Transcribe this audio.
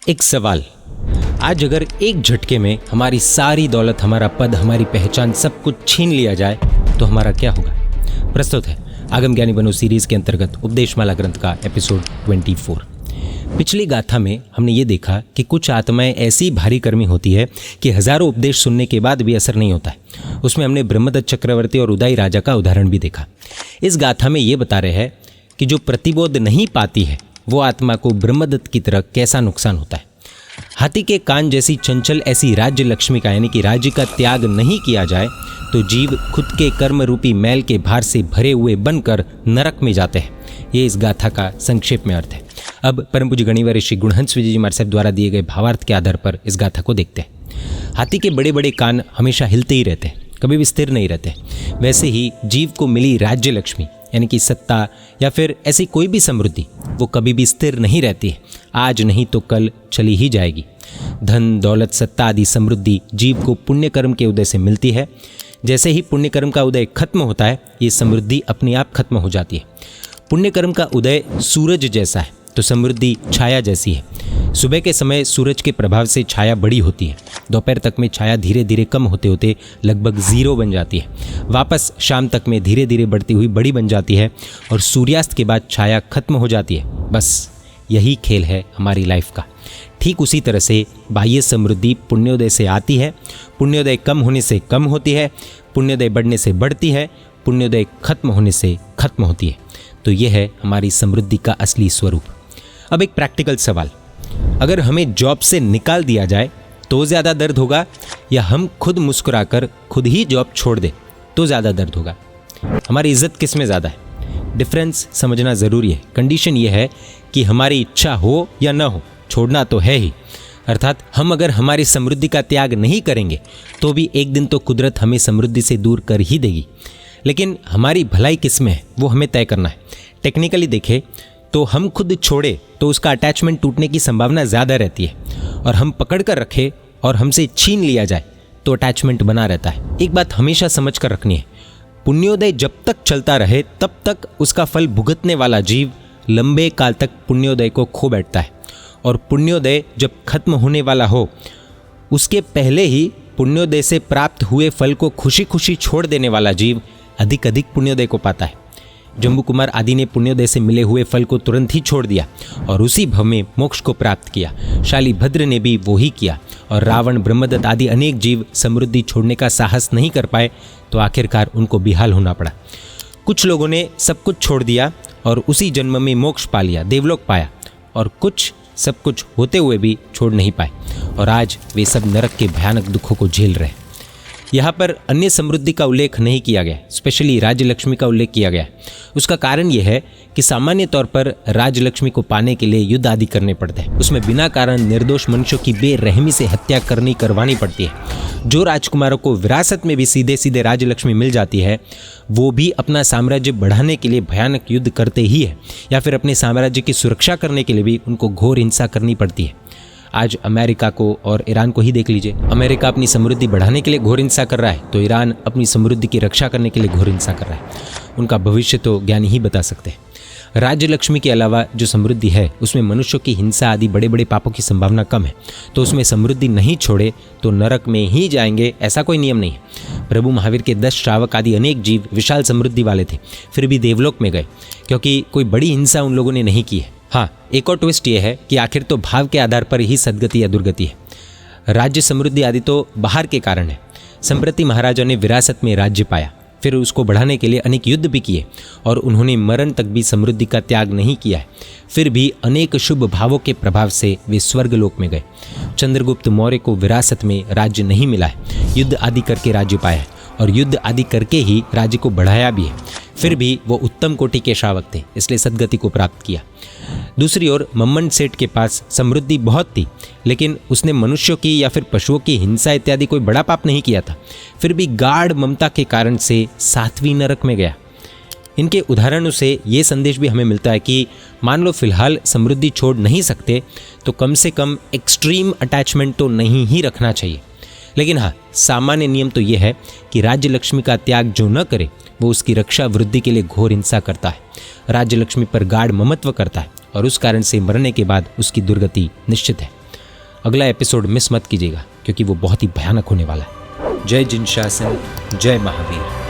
एक सवाल, आज अगर एक झटके में हमारी सारी दौलत, हमारा पद, हमारी पहचान, सब कुछ छीन लिया जाए तो हमारा क्या होगा? प्रस्तुत है आगम ज्ञानी बनो सीरीज के अंतर्गत उपदेशमाला ग्रंथ का एपिसोड 24। पिछली गाथा में हमने ये देखा कि कुछ आत्माएं ऐसी भारी कर्मी होती है कि हजारों उपदेश सुनने के बाद भी असर नहीं होता है। उसमें हमने ब्रह्मदत्त चक्रवर्ती और उदय राजा का उदाहरण भी देखा। इस गाथा में ये बता रहे हैं कि जो प्रतिबोध नहीं पाती है वो आत्मा को ब्रह्मदत्त की तरह कैसा नुकसान होता है। हाथी के कान जैसी चंचल ऐसी राज्य लक्ष्मी का यानी कि राज्य का त्याग नहीं किया जाए तो जीव खुद के कर्म रूपी मैल के भार से भरे हुए बनकर नरक में जाते हैं। ये इस गाथा का संक्षेप में अर्थ है। अब परम पूज्य गणिवर श्री गुणहंस विजय जी महाराज साहब द्वारा दिए गए भावार्थ के आधार पर इस गाथा को देखते हैं। हाथी के बड़े बड़े कान हमेशा हिलते ही रहते हैं, कभी भी स्थिर नहीं रहते। वैसे ही जीव को मिली राज्य लक्ष्मी यानी कि सत्ता या फिर ऐसी कोई भी समृद्धि वो कभी भी स्थिर नहीं रहती है। आज नहीं तो कल चली ही जाएगी। धन, दौलत, सत्ता आदि समृद्धि जीव को पुण्य कर्म के उदय से मिलती है। जैसे ही पुण्य कर्म का उदय खत्म होता है ये समृद्धि अपने आप खत्म हो जाती है। पुण्य कर्म का उदय सूरज जैसा है तो समृद्धि छाया जैसी है। सुबह के समय सूरज के प्रभाव से छाया बड़ी होती है, दोपहर तक में छाया धीरे धीरे कम होते होते लगभग जीरो बन जाती है, वापस शाम तक में धीरे धीरे बढ़ती हुई बड़ी बन जाती है और सूर्यास्त के बाद छाया खत्म हो जाती है। बस यही खेल है हमारी लाइफ का। ठीक उसी तरह से बाह्य समृद्धि पुण्योदय से आती है, पुण्योदय कम होने से कम होती है, पुण्योदय बढ़ने से बढ़ती है, पुण्योदय खत्म होने से खत्म होती है। तो यह है हमारी समृद्धि का असली स्वरूप। अब एक प्रैक्टिकल सवाल, अगर हमें जॉब से निकाल दिया जाए तो ज़्यादा दर्द होगा या हम खुद मुस्कुराकर खुद ही जॉब छोड़ दें तो ज़्यादा दर्द होगा? हमारी इज्जत किस में ज़्यादा है? डिफरेंस समझना ज़रूरी है। कंडीशन ये है कि हमारी इच्छा हो या ना हो, छोड़ना तो है ही। अर्थात हम अगर हमारी समृद्धि का त्याग नहीं करेंगे तो भी एक दिन तो कुदरत हमें समृद्धि से दूर कर ही देगी। लेकिन हमारी भलाई किस में है वो हमें तय करना है। टेक्निकली देखें तो हम खुद छोड़े तो उसका अटैचमेंट टूटने की संभावना ज़्यादा रहती है, और हम पकड़ कर रखें और हमसे छीन लिया जाए तो अटैचमेंट बना रहता है। एक बात हमेशा समझ कर रखनी है, पुण्योदय जब तक चलता रहे तब तक उसका फल भुगतने वाला जीव लंबे काल तक पुण्योदय को खो बैठता है, और पुण्योदय जब खत्म होने वाला हो उसके पहले ही पुण्योदय से प्राप्त हुए फल को खुशी खुशी छोड़ देने वाला जीव अधिक अधिक पुण्योदय को पाता है। जम्बू कुमार आदि ने पुण्योदय से मिले हुए फल को तुरंत ही छोड़ दिया और उसी भव में मोक्ष को प्राप्त किया। शालिभद्र ने भी वो ही किया, और रावण, ब्रह्मदत्त आदि अनेक जीव समृद्धि छोड़ने का साहस नहीं कर पाए तो आखिरकार उनको बेहाल होना पड़ा। कुछ लोगों ने सब कुछ छोड़ दिया और उसी जन्म में मोक्ष पा लिया, देवलोक पाया, और कुछ सब कुछ होते हुए भी छोड़ नहीं पाए और आज वे सब नरक के भयानक दुखों को झेल रहे हैं। यहाँ पर अन्य समृद्धि का उल्लेख नहीं किया गया, स्पेशली राज्यलक्ष्मी का उल्लेख किया गया। उसका कारण यह है कि सामान्य तौर पर राज्यलक्ष्मी को पाने के लिए युद्ध आदि करने पड़ते हैं। उसमें बिना कारण निर्दोष मनुष्यों की बेरहमी से हत्या करवानी पड़ती है। जो राजकुमारों को विरासत में भी सीधे सीधे राज्यलक्ष्मी मिल जाती है वो भी अपना साम्राज्य बढ़ाने के लिए भयानक युद्ध करते ही है, या फिर अपने साम्राज्य की सुरक्षा करने के लिए भी उनको घोर हिंसा करनी पड़ती है। आज अमेरिका को और ईरान को ही देख लीजिए। अमेरिका अपनी समृद्धि बढ़ाने के लिए घोर हिंसा कर रहा है तो ईरान अपनी समृद्धि की रक्षा करने के लिए घोर हिंसा कर रहा है। उनका भविष्य तो ज्ञानी ही बता सकते हैं। राज्य लक्ष्मी के अलावा जो समृद्धि है उसमें मनुष्यों की हिंसा आदि बड़े बड़े पापों की संभावना कम है, तो उसमें समृद्धि नहीं छोड़े तो नरक में ही जाएंगे, ऐसा कोई नियम नहीं है। प्रभु महावीर के 10 श्रावक आदि अनेक जीव विशाल समृद्धि वाले थे, फिर भी देवलोक में गए क्योंकि कोई बड़ी हिंसा उन लोगों ने नहीं की है। हाँ, एक और ट्विस्ट ये है कि आखिर तो भाव के आधार पर ही सद्गति या दुर्गति है। राज्य समृद्धि आदि तो बाहर के कारण है। संप्रति महाराजा ने विरासत में राज्य पाया, फिर उसको बढ़ाने के लिए अनेक युद्ध भी किए और उन्होंने मरण तक भी समृद्धि का त्याग नहीं किया है। फिर भी अनेक शुभ भावों के प्रभाव से वे स्वर्गलोक में गए। चंद्रगुप्त मौर्य को विरासत में राज्य नहीं मिला है, युद्ध आदि करके राज्य पाया है और युद्ध आदि करके ही राज्य को बढ़ाया भी है। फिर भी वो उत्तम कोटि के श्रावक थे, इसलिए सद्गति को प्राप्त किया। दूसरी ओर मम्मन सेठ के पास समृद्धि बहुत थी, लेकिन उसने मनुष्यों की या फिर पशुओं की हिंसा इत्यादि कोई बड़ा पाप नहीं किया था, फिर भी गाढ़ ममता के कारण से 7वीं नरक में गया। इनके उदाहरणों से ये संदेश भी हमें मिलता है कि मान लो फिलहाल समृद्धि छोड़ नहीं सकते तो कम से कम एक्सट्रीम अटैचमेंट तो नहीं ही रखना चाहिए। लेकिन हाँ, सामान्य नियम तो ये है कि राज्य लक्ष्मी का त्याग जो न करे वो उसकी रक्षा वृद्धि के लिए घोर हिंसा करता है, राज्य लक्ष्मी पर गाढ़ ममत्व करता है और उस कारण से मरने के बाद उसकी दुर्गति निश्चित है। अगला एपिसोड मिस मत कीजिएगा क्योंकि वो बहुत ही भयानक होने वाला है। जय जिनशासन, जय महावीर।